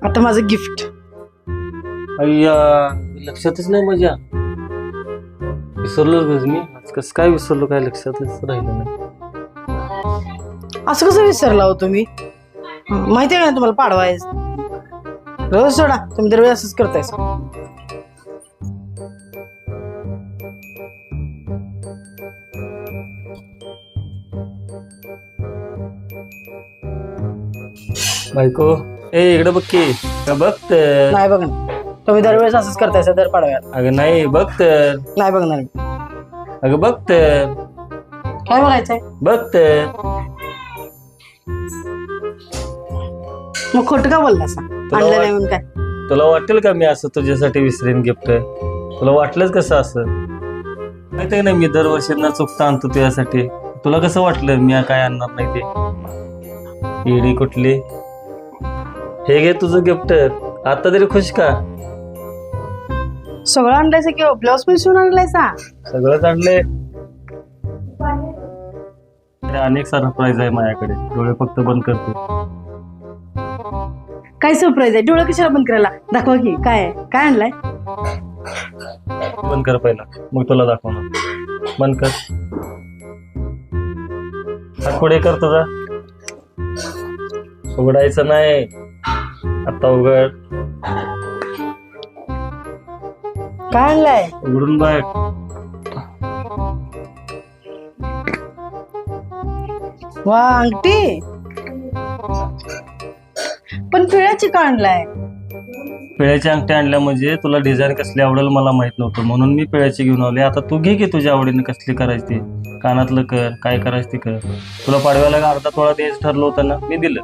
आता माझं गिफ्ट. अय्या, लक्षातच नाही माझ्या. विसरलो मी. कसं काय विसरलो, काय लक्षातच राहिलं नाही. असं कसं विसरला हो तुम्ही? माहिती आहे का तुम्हाला पाडवायचं? रोज सोडा, तुम्ही दरवेळी असंच करताय. बायको, ए इकडे बघ की. का बघ तर. नाही बघ ना, तुम्ही दरवेळेस असंच करताय दर पाडव्यात. अगं नाही, बघ तर. नाही बघणार. अगं बघ तर. काय बघायचंय? बघ तर. मग खोटं का बोलला असा? आणलं नाही म्हणून काय? तुला वाटेल का मी असं तुझ्यासाठी विसरेन गिफ्ट? तुला वाटलंच कसं असं? माहिती नाही, मी दरवर्षी न चुकता आणतो तुझ्यासाठी. तुला कसं वाटलं मी काय आणणार नाही ते? इडी कुठली. हे घे तुझं गिफ्ट. आता तरी खुश का? सगळं आणलायसा किंवा ब्लाऊज पण शिवून आणलायसा? सगळंच आणले. अनेक सरप्राईज आहे माझ्याकडे. डोळे फक्त बंद करतो. काय सरप्राईज आहे? डोळं कशाला बंद करायला? दाखवा की काय आहे? काय आणलाय? बंद कर पहिला, मग तुला दाखवणार. बंद कर. पुढे कर तुझा. उघडायचं नाही आता. उघड. काय आणलाय? उघडून बघ. वा, अंगठी. पण पिळ्याची का आणलाय? पिळ्याची अंगठी आणल्या म्हणजे तुला डिझाईन कसली आवडेल मला माहित नव्हतं, म्हणून मी पिळ्याची घेऊन आले. आता तू घे की तुझ्या आवडीने कसली करायची ती. कानातलं कर, काय करायचं ते कर. तुला पाडव्याला अर्धा तोळा द्यायचं ठरलं होतं ना, मी दिलं.